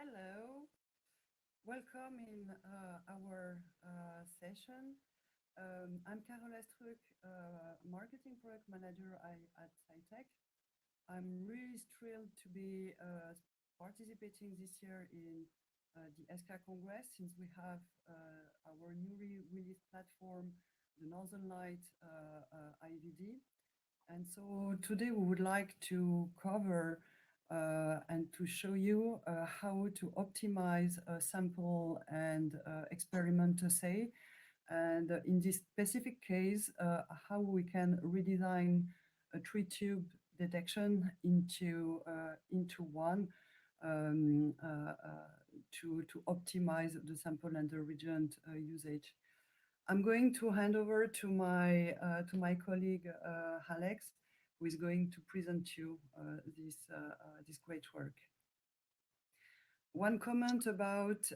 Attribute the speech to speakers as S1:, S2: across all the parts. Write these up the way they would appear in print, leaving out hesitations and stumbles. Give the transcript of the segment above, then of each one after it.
S1: Hello, welcome in our session. I'm Carole Astruc, Marketing Product Manager at Cytek. I'm really thrilled to be participating this year in the ESCCA Congress, since we have our newly released platform, the Northern Light IVD. And so today we would like to cover and to show you how to optimize a sample and experiment assay. And in this specific case, how we can redesign a three-tube detection into one to optimize the sample and the reagent usage. I'm going to hand over to my colleague Alex, who is going to present you this great work. One comment about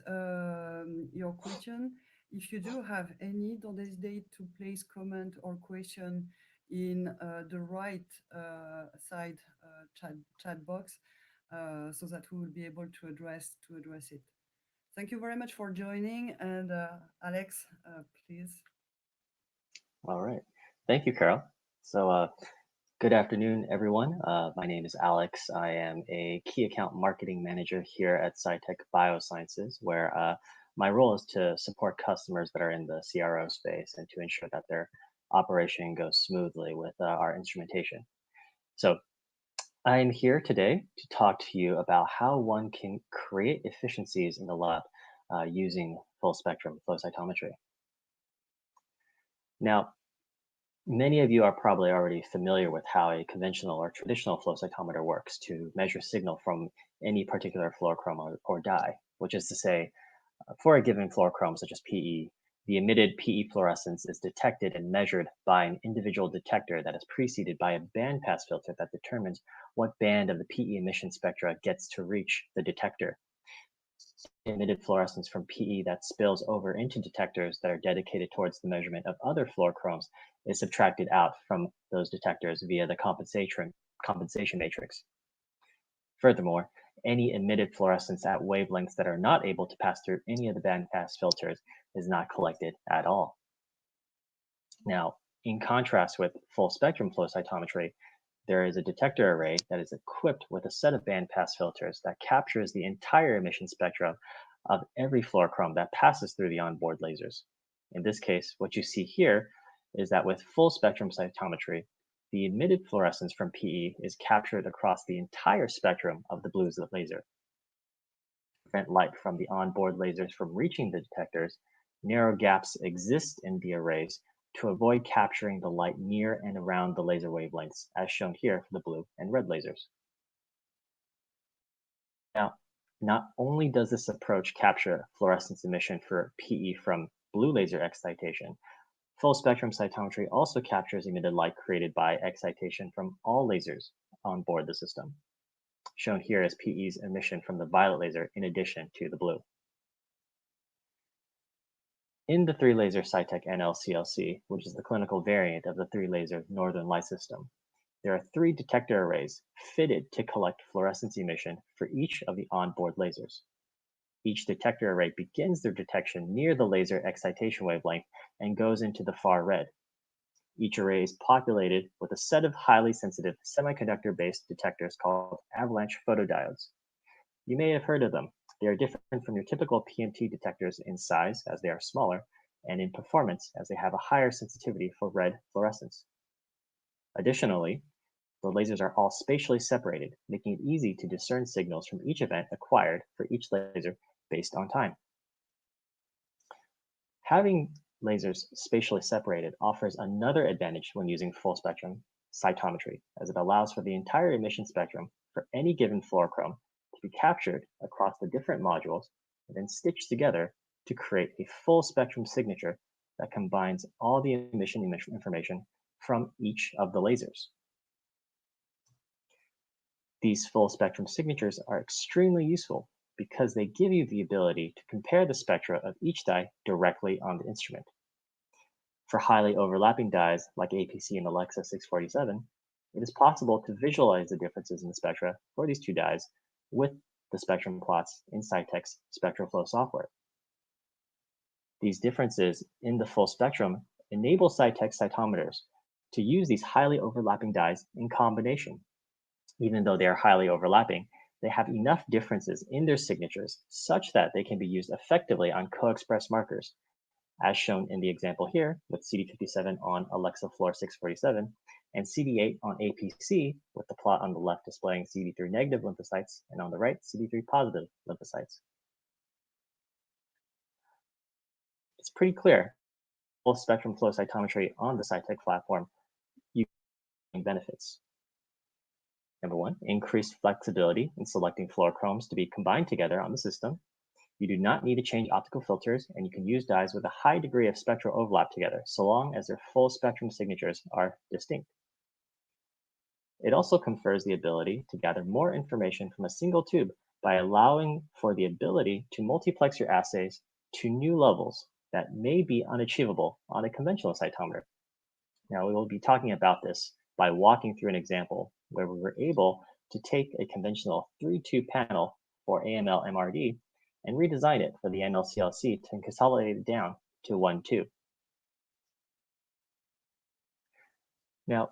S1: your question. If you do have any, don't hesitate to place comment or question in the right side chat box, so that we will be able to address it. Thank you very much for joining, and Alex, please.
S2: All right. Thank you, Carol. So good afternoon, everyone. My name is Alex. I am a key account marketing manager here at Cytek Biosciences, where my role is to support customers that are in the CRO space and to ensure that their operation goes smoothly with our instrumentation. So I am here today to talk to you about how one can create efficiencies in the lab using full spectrum flow cytometry. Now, many of you are probably already familiar with how a conventional or traditional flow cytometer works to measure signal from any particular fluorochrome or dye, which is to say, for a given fluorochrome such as PE, the emitted PE fluorescence is detected and measured by an individual detector that is preceded by a bandpass filter that determines what band of the PE emission spectra gets to reach the detector. Emitted fluorescence from PE that spills over into detectors that are dedicated towards the measurement of other fluorochromes is subtracted out from those detectors via the compensation matrix. Furthermore, any emitted fluorescence at wavelengths that are not able to pass through any of the bandpass filters is not collected at all. Now, in contrast with full spectrum flow cytometry, there is a detector array that is equipped with a set of bandpass filters that captures the entire emission spectrum of every fluorochrome that passes through the onboard lasers. In this case, what you see here is that with full spectrum cytometry, the emitted fluorescence from PE is captured across the entire spectrum of the blues of the laser. To prevent light from the onboard lasers from reaching the detectors, narrow gaps exist in the arrays to avoid capturing the light near and around the laser wavelengths, as shown here for the blue and red lasers. Now, not only does this approach capture fluorescence emission for PE from blue laser excitation, full spectrum cytometry also captures emitted light created by excitation from all lasers on board the system. Shown here is PE's emission from the violet laser in addition to the blue. In the 3-laser Cytek NL-CLC, which is the clinical variant of the 3-laser Northern Light system, there are 3 detector arrays fitted to collect fluorescence emission for each of the onboard lasers. Each detector array begins their detection near the laser excitation wavelength and goes into the far red. Each array is populated with a set of highly sensitive semiconductor-based detectors called avalanche photodiodes. You may have heard of them. They are different from your typical PMT detectors in size, as they are smaller, and in performance, as they have a higher sensitivity for red fluorescence. Additionally, the lasers are all spatially separated, making it easy to discern signals from each event acquired for each laser based on time. Having lasers spatially separated offers another advantage when using full spectrum cytometry, as it allows for the entire emission spectrum for any given fluorochrome to be captured across the different modules and then stitched together to create a full spectrum signature that combines all the emission information from each of the lasers. These full spectrum signatures are extremely useful because they give you the ability to compare the spectra of each dye directly on the instrument. For highly overlapping dyes like APC and Alexa 647, it is possible to visualize the differences in the spectra for these 2 dyes with the spectrum plots in Cytek's spectral flow software. These differences in the full spectrum enable Cytek cytometers to use these highly overlapping dyes in combination. Even though they are highly overlapping, they have enough differences in their signatures such that they can be used effectively on co-express markers, as shown in the example here with CD57 on Alexa Fluor 647 and CD8 on APC, with the plot on the left displaying CD3 negative lymphocytes and on the right CD3 positive lymphocytes. It's pretty clear full spectrum flow cytometry on the Cytek platform you benefits. Number one, increased flexibility in selecting fluorochromes to be combined together on the system. You do not need to change optical filters, and you can use dyes with a high degree of spectral overlap together, so long as their full spectrum signatures are distinct. It also confers the ability to gather more information from a single tube by allowing for the ability to multiplex your assays to new levels that may be unachievable on a conventional cytometer. Now, we will be talking about this by walking through an example where we were able to take a conventional 3-tube panel for AML MRD and redesign it for the NL-CLC to consolidate it down to 1 tube. Now,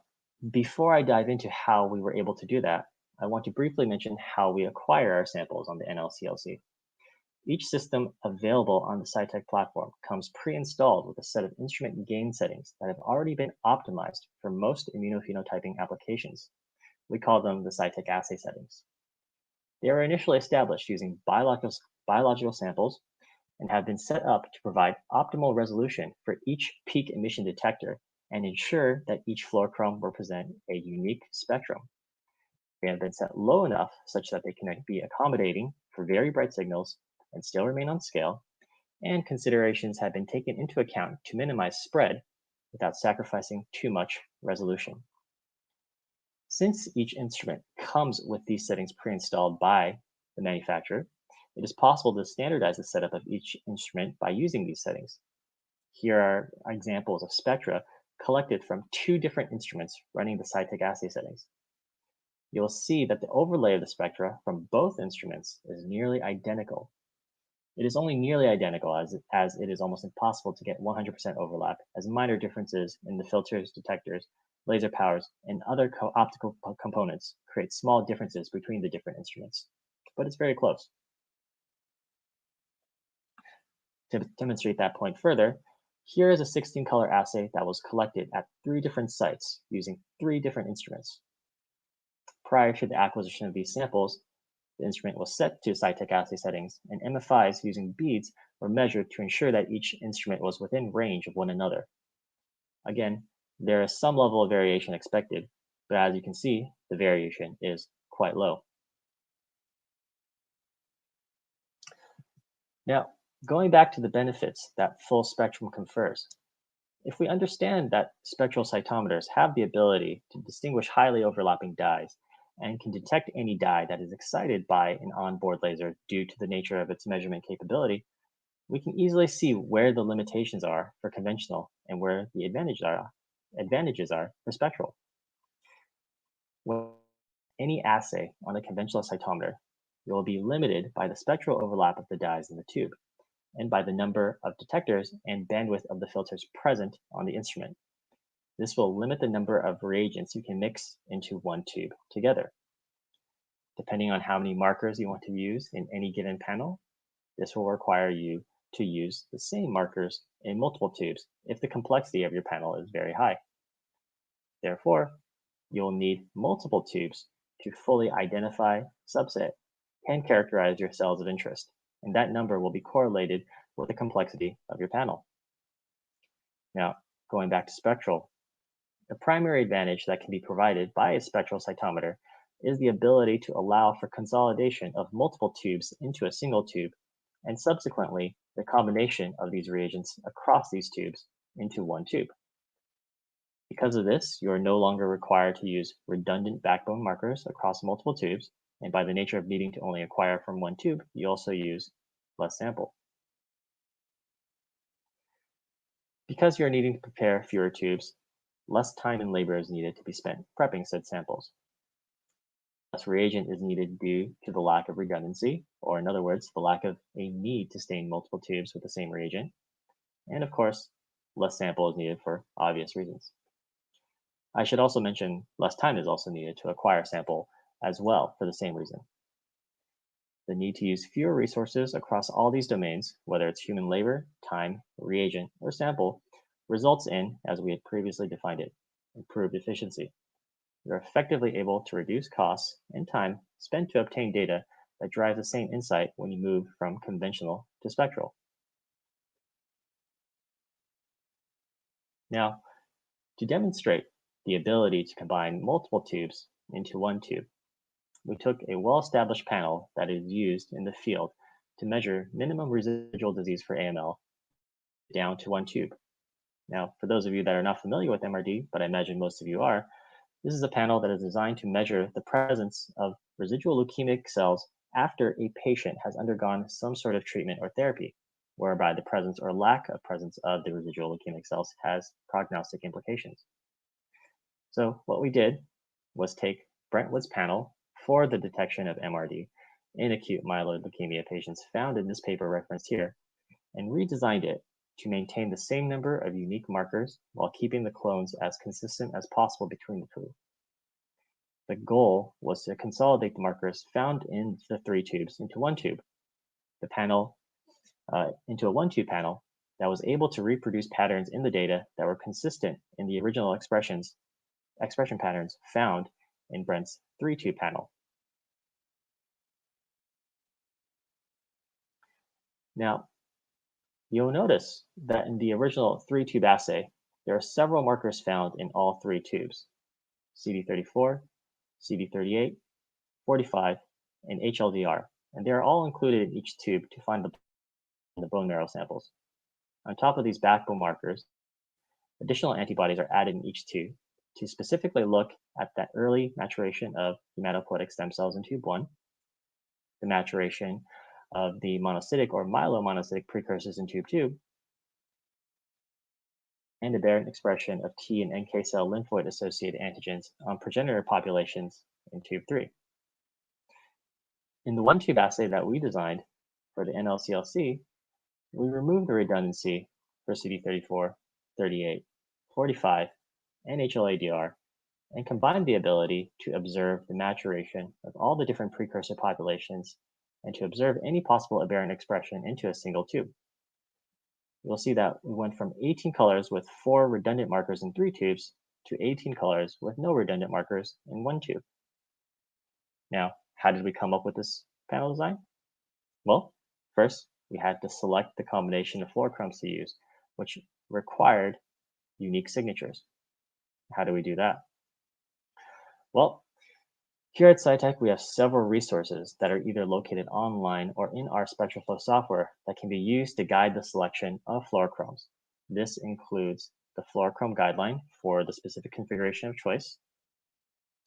S2: before I dive into how we were able to do that, I want to briefly mention how we acquire our samples on the NL-CLC. Each system available on the Cytek platform comes pre-installed with a set of instrument gain settings that have already been optimized for most immunophenotyping applications. We call them the Cytek assay settings. They were initially established using biological samples and have been set up to provide optimal resolution for each peak emission detector and ensure that each fluorochrome will present a unique spectrum. They have been set low enough such that they can be accommodating for very bright signals and still remain on scale, and considerations have been taken into account to minimize spread without sacrificing too much resolution. Since each instrument comes with these settings pre-installed by the manufacturer, it is possible to standardize the setup of each instrument by using these settings. Here are examples of spectra collected from 2 different instruments running the Cytek assay settings. You'll see that the overlay of the spectra from both instruments is nearly identical. It is only nearly identical as it is almost impossible to get 100% overlap, as minor differences in the filters, detectors, laser powers, and other optical components create small differences between the different instruments, but it's very close. To demonstrate that point further, here is a 16-color assay that was collected at 3 different sites using 3 different instruments. Prior to the acquisition of these samples, the instrument was set to Cytek assay settings, and MFIs using beads were measured to ensure that each instrument was within range of one another. Again, there is some level of variation expected, but as you can see, the variation is quite low. Now, going back to the benefits that full spectrum confers, if we understand that spectral cytometers have the ability to distinguish highly overlapping dyes and can detect any dye that is excited by an onboard laser due to the nature of its measurement capability, we can easily see where the limitations are for conventional and where the advantages are for spectral. With any assay on a conventional cytometer, you will be limited by the spectral overlap of the dyes in the tube and by the number of detectors and bandwidth of the filters present on the instrument. This will limit the number of reagents you can mix into one tube together. Depending on how many markers you want to use in any given panel, this will require you to use the same markers in multiple tubes if the complexity of your panel is very high. Therefore, you'll need multiple tubes to fully identify, subset, and characterize your cells of interest, and that number will be correlated with the complexity of your panel. Now, going back to spectral, the primary advantage that can be provided by a spectral cytometer is the ability to allow for consolidation of multiple tubes into a single tube, and subsequently the combination of these reagents across these tubes into one tube. Because of this, you are no longer required to use redundant backbone markers across multiple tubes, and by the nature of needing to only acquire from one tube, you also use less sample. Because you're needing to prepare fewer tubes, less time and labor is needed to be spent prepping said samples. less reagent is needed due to the lack of redundancy, or in other words, the lack of a need to stain multiple tubes with the same reagent. And of course, less sample is needed for obvious reasons. I should also mention less time is also needed to acquire sample as well for the same reason. The need to use fewer resources across all these domains, whether it's human labor, time, reagent, or sample, results in, as we had previously defined it, improved efficiency. You're effectively able to reduce costs and time spent to obtain data that drives the same insight when you move from conventional to spectral. Now, to demonstrate the ability to combine multiple tubes into one tube, we took a well-established panel that is used in the field to measure minimum residual disease for AML down to one tube. Now, for those of you that are not familiar with MRD, but I imagine most of you are, this is a panel that is designed to measure the presence of residual leukemic cells after a patient has undergone some sort of treatment or therapy, whereby the presence or lack of presence of the residual leukemic cells has prognostic implications. So what we did was take Brentwood's panel for the detection of MRD in acute myeloid leukemia patients found in this paper referenced here, and redesigned it to maintain the same number of unique markers while keeping the clones as consistent as possible between the two. The goal was to consolidate the markers found in the three tubes into one tube, the panel into a one-tube panel that was able to reproduce patterns in the data that were consistent in the original expression patterns found in Brent's three-tube panel. Now, you'll notice that in the original three-tube assay, there are several markers found in all three tubes: CD34, CD38, 45, and HLDR, and they are all included in each tube to find the bone marrow samples. On top of these backbone markers, additional antibodies are added in each tube to specifically look at that early maturation of hematopoietic stem cells in tube 1, the maturation of the monocytic or myelomonocytic precursors in tube 2, and aberrant expression of T and NK cell lymphoid-associated antigens on progenitor populations in tube 3. In the one-tube assay that we designed for the NL-CLC, we removed the redundancy for CD34, 38, 45, and HLA-DR, and combined the ability to observe the maturation of all the different precursor populations and to observe any possible aberrant expression into a single tube. You'll see that we went from 18 colors with 4 redundant markers in 3 tubes to 18 colors with no redundant markers in 1 tube. Now, how did we come up with this panel design? Well, first, we had to select the combination of fluorochromes to use, which required unique signatures. How do we do that? Well, here at Cytek, we have several resources that are either located online or in our Spectral Flow software that can be used to guide the selection of fluorochromes. This includes the Fluorochrome guideline for the specific configuration of choice,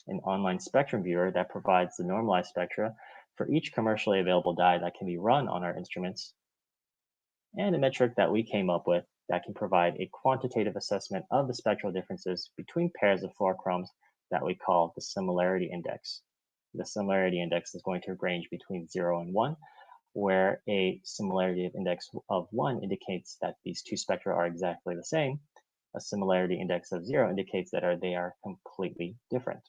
S2: an online spectrum viewer that provides the normalized spectra for each commercially available dye that can be run on our instruments, and a metric that we came up with that can provide a quantitative assessment of the spectral differences between pairs of fluorochromes that we call the similarity index. The similarity index is going to range between 0 and 1, where a similarity index of 1 indicates that these two spectra are exactly the same. A similarity index of 0 indicates that they are completely different.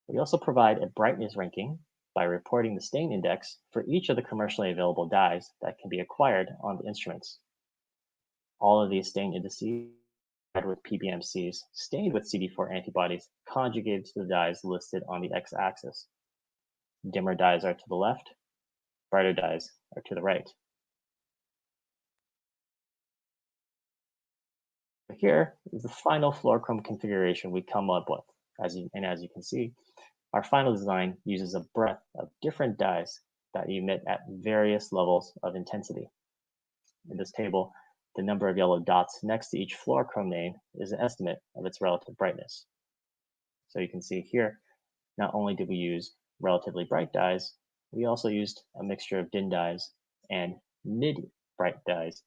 S2: We also provide a brightness ranking by reporting the stain index for each of the commercially available dyes that can be acquired on the instruments. All of these stain indices with PBMCs stained with CD4 antibodies conjugated to the dyes listed on the x-axis. Dimmer dyes are to the left, brighter dyes are to the right. Here is the final fluorochrome configuration we come up with. As you can see, our final design uses a breadth of different dyes that emit at various levels of intensity. In this table, the number of yellow dots next to each fluorochrome name is an estimate of its relative brightness. So you can see here, not only did we use relatively bright dyes, we also used a mixture of dim dyes and mid-bright dyes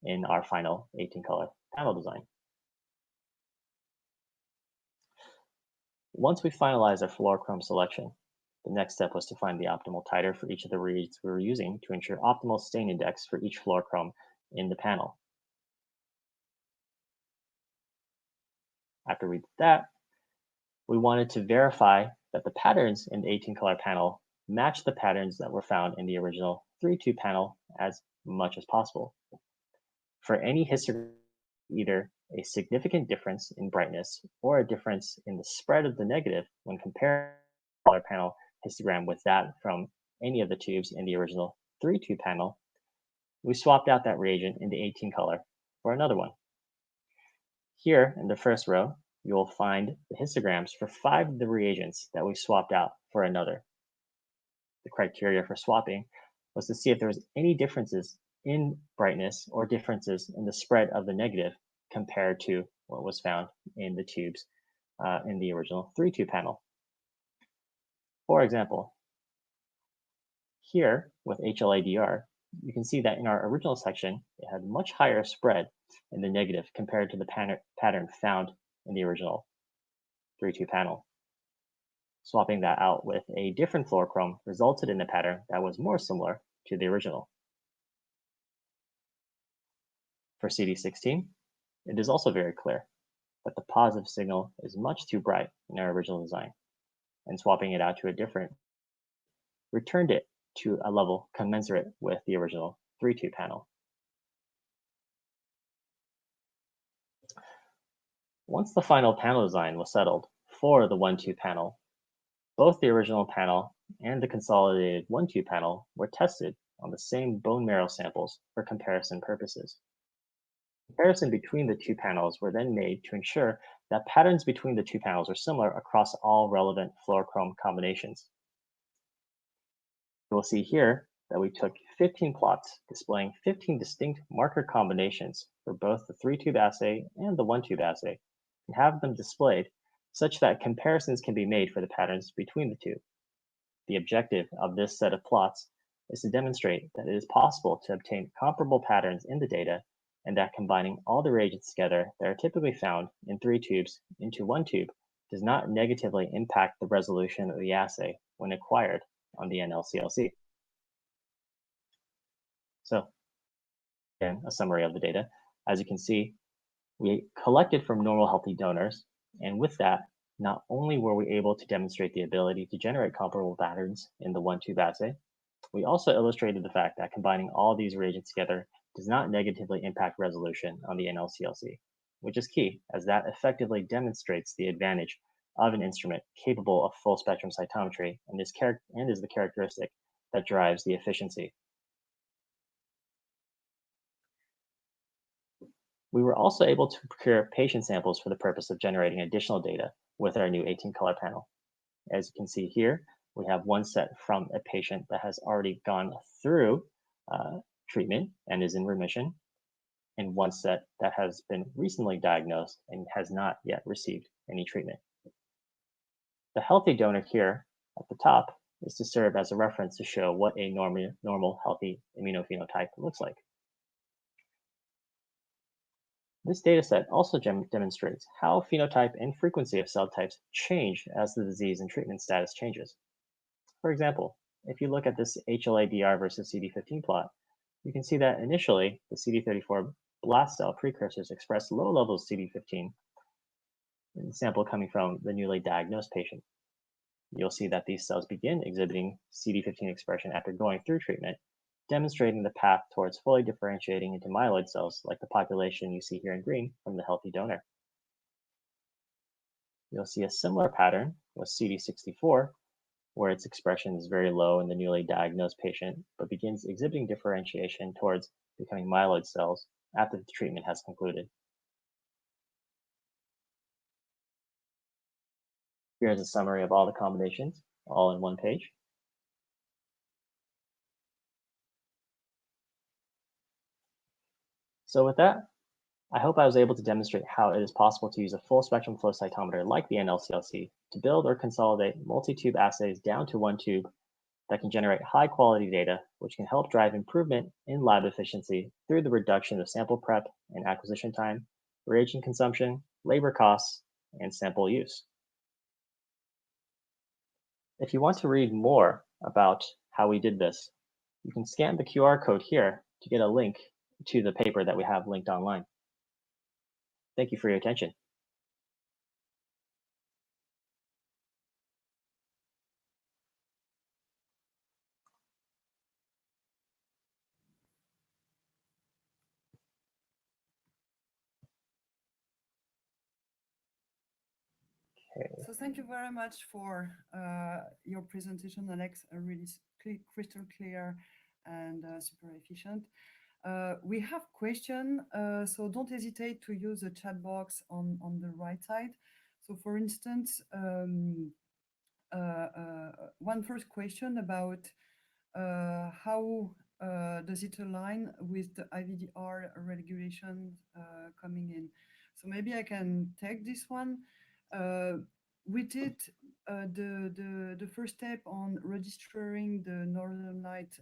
S2: in our final 18-color panel design. Once we finalized our fluorochrome selection, the next step was to find the optimal titer for each of the reads we were using to ensure optimal stain index for each fluorochrome in the panel. After we did that, we wanted to verify that the patterns in the 18-color panel match the patterns that were found in the original 3-tube panel as much as possible. For any histogram, either a significant difference in brightness or a difference in the spread of the negative when comparing the color panel histogram with that from any of the tubes in the original 3-tube panel, we swapped out that reagent in the 18-color for another one. Here in the first row, you will find the histograms for 5 of the reagents that we swapped out for another. The criteria for swapping was to see if there was any differences in brightness or differences in the spread of the negative compared to what was found in the tubes in the original 3-tube panel. For example, here with HLA-DR, you can see that in our original section, it had much higher spread in the negative compared to the pattern found in the original 3-tube panel. Swapping that out with a different fluorochrome resulted in a pattern that was more similar to the original. For CD16, it is also very clear that the positive signal is much too bright in our original design, and swapping it out to a different returned it to a level commensurate with the original 3-tube panel. Once the final panel design was settled for the 1-tube panel, both the original panel and the consolidated 1-tube panel were tested on the same bone marrow samples for comparison purposes. Comparison between the two panels were then made to ensure that patterns between the two panels were similar across all relevant fluorochrome combinations. You will see here that we took 15 plots displaying 15 distinct marker combinations for both the 3-tube assay and the 1-tube assay, and have them displayed such that comparisons can be made for the patterns between the two. The objective of this set of plots is to demonstrate that it is possible to obtain comparable patterns in the data, and that combining all the reagents together that are typically found in 3 tubes into 1 tube does not negatively impact the resolution of the assay when acquired on the NL-CLC. So, again, a summary of the data. As you can see, we collected from normal healthy donors, and with that, not only were we able to demonstrate the ability to generate comparable patterns in the 1-tube assay, we also illustrated the fact that combining all these reagents together does not negatively impact resolution on the NL-CLC, which is key, as that effectively demonstrates the advantage of an instrument capable of full spectrum cytometry and is the characteristic that drives the efficiency. We were also able to procure patient samples for the purpose of generating additional data with our new 18-color panel. As you can see here, we have one set from a patient that has already gone through treatment and is in remission, and one set that has been recently diagnosed and has not yet received any treatment. The healthy donor here at the top is to serve as a reference to show what a normal healthy immunophenotype looks like. This dataset also demonstrates how phenotype and frequency of cell types change as the disease and treatment status changes. For example, if you look at this HLA-DR versus CD15 plot, you can see that initially the CD34 blast cell precursors express low levels of CD15 in the sample coming from the newly diagnosed patient. You'll see that these cells begin exhibiting CD15 expression after going through treatment, demonstrating the path towards fully differentiating into myeloid cells like the population you see here in green from the healthy donor. You'll see a similar pattern with CD64, where its expression is very low in the newly diagnosed patient, but begins exhibiting differentiation towards becoming myeloid cells after the treatment has concluded. Here's a summary of all the combinations, all in one page. So with that, I hope I was able to demonstrate how it is possible to use a full spectrum flow cytometer like the NL-CLC to build or consolidate multi-tube assays down to 1 tube that can generate high quality data, which can help drive improvement in lab efficiency through the reduction of sample prep and acquisition time, reagent consumption, labor costs, and sample use. if you want to read more about how we did this, you can scan the QR code here to get a link to the paper that we have linked online. Thank you for your attention. Okay.
S1: So thank you very much for your presentation, Alex. Really crystal clear and super efficient. We have question, so don't hesitate to use the chat box on the right side. So for instance, one first question about how does it align with the IVDR regulation coming in? So maybe I can take this one. We did the first step on registering the Northern Light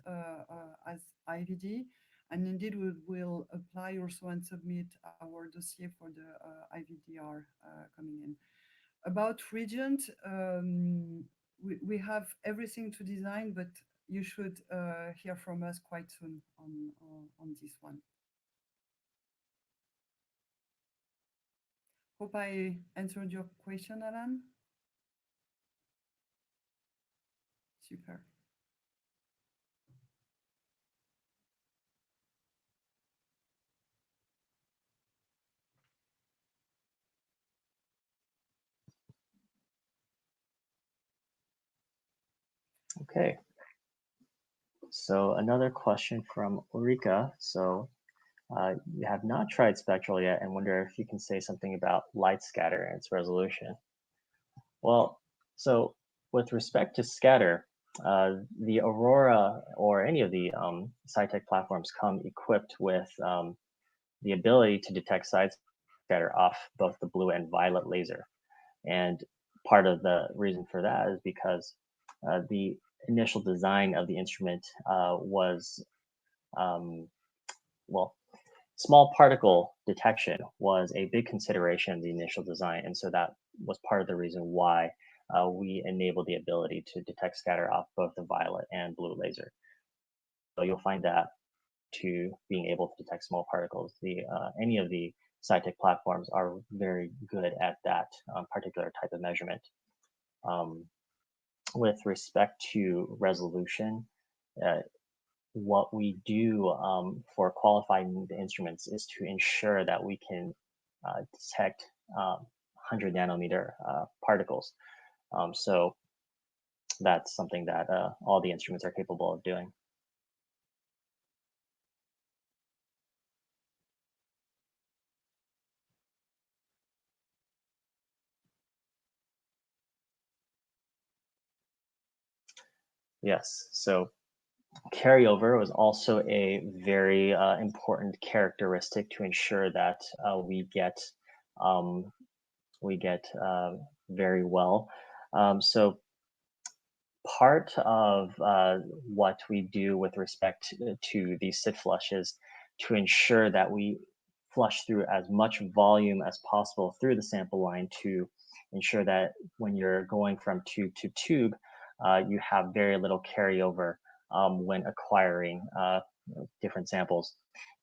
S1: as IVD, and indeed we will apply also and submit our dossier for the IVDR coming in. About Regent, we have everything to design, but you should hear from us quite soon on this one. Hope I answered your question, Alan. Super.
S2: Okay. So another question from Ulrika. So you have not tried Spectral yet and wonder if you can say something about light scatter and its resolution. Well, so with respect to scatter, the Aurora or any of the Cytek platforms come equipped with the ability to detect side scatter off both the blue and violet laser. And part of the reason for that is because the initial design of the instrument was, well, small particle detection was a big consideration in the initial design. And so that was part of the reason why we enabled the ability to detect scatter off both the violet and blue laser. So you'll find that to being able to detect small particles, any of the Cytek platforms are very good at that particular type of measurement. With respect to resolution, what we do for qualifying the instruments is to ensure that we can detect 100 nanometer particles. So that's something that all the instruments are capable of doing. Yes, so carryover was also a very important characteristic to ensure that we get very well. So part of what we do with respect to these sit flushes to ensure that we flush through as much volume as possible through the sample line to ensure that when you're going from tube to tube, you have very little carryover when acquiring different samples.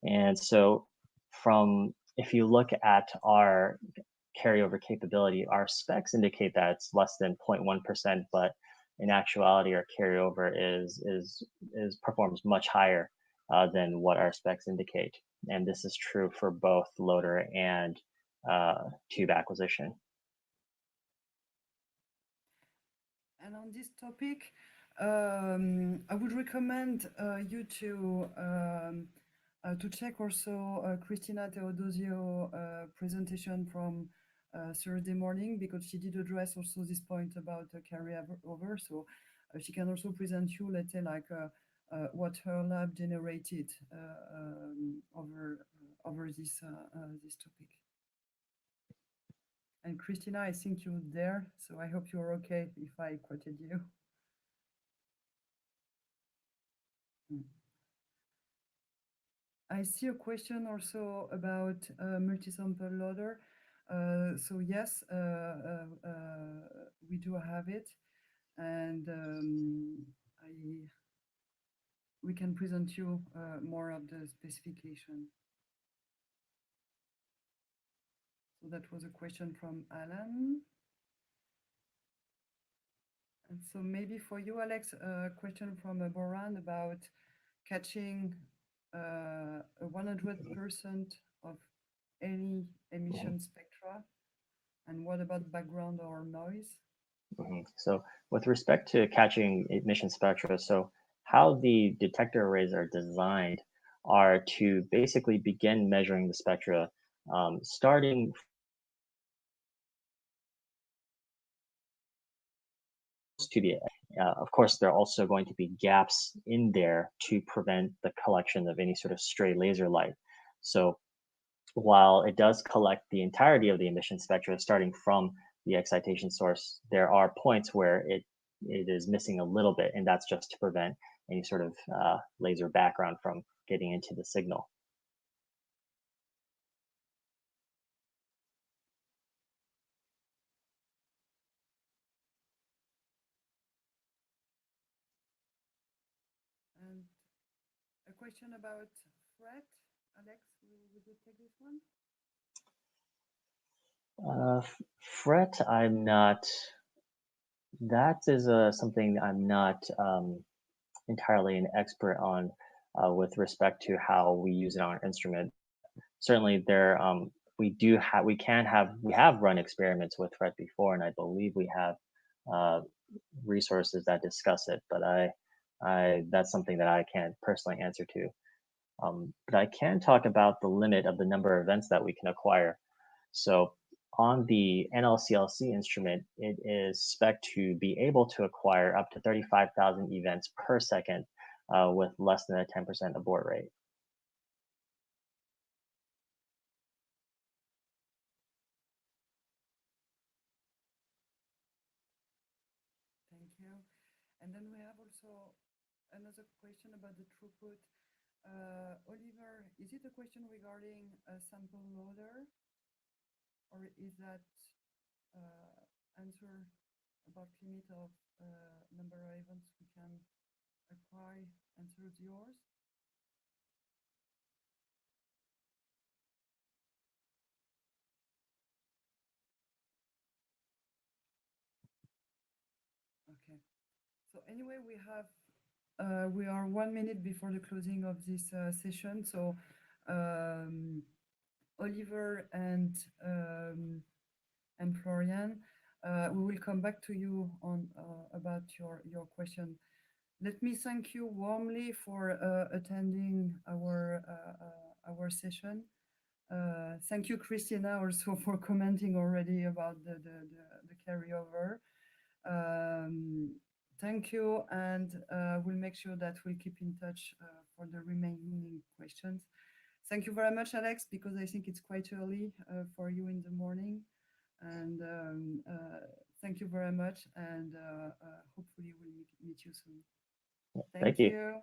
S2: And so if you look at our carryover capability, our specs indicate that it's less than 0.1%, but in actuality, our carryover performs much higher than what our specs indicate. And this is true for both loader and tube acquisition.
S1: And on this topic, I would recommend you to check also Christina Teodosio presentation from Thursday morning, because she did address also this point about carryover. So she can also present you, let's say, like what her lab generated over this topic. And Christina, I think you're there, so I hope you're okay if I quoted you. I see a question also about multi-sample loader. So yes, we do have it. and we can present you more of the specification. So that was a question from Alan. And so maybe for you, Alex, a question from Boran about catching 100% of any emission spectra. And what about background or noise?
S2: So with respect to catching emission spectra, so how the detector arrays are designed are to basically begin measuring the spectra starting to the of course, there are also going to be gaps in there to prevent the collection of any sort of stray laser light. So while it does collect the entirety of the emission spectra starting from the excitation source, there are points where it is missing a little bit, and that's just to prevent any sort of laser background from getting into the signal.
S1: And a question about FRET. Alex, would you take this one?
S2: FRET, I'm not. That is something I'm not entirely an expert on with respect to how we use it on our instrument. Certainly, there we have run experiments with FRET before, and I believe we have resources that discuss it. But that's something that I can't personally answer to. But I can talk about the limit of the number of events that we can acquire. So on the NL-CLC instrument, it is spec'd to be able to acquire up to 35,000 events per second with less than a 10% abort rate.
S1: Thank you. And then we have also another question about the throughput. Oliver, is it a question regarding a sample loader? Or is that answer about limit of number of events we can acquire answers yours? Okay. So anyway, we are 1 minute before the closing of this session. So Oliver and Florian, we will come back to you on about your question. Let me thank you warmly for attending our session. Thank you, Christina, also for commenting already about the carryover. Thank you, and we'll make sure that we'll keep in touch for the remaining questions. Thank you very much, Alex, because I think it's quite early for you in the morning. And thank you very much, and hopefully we'll meet you soon.
S2: Thank you.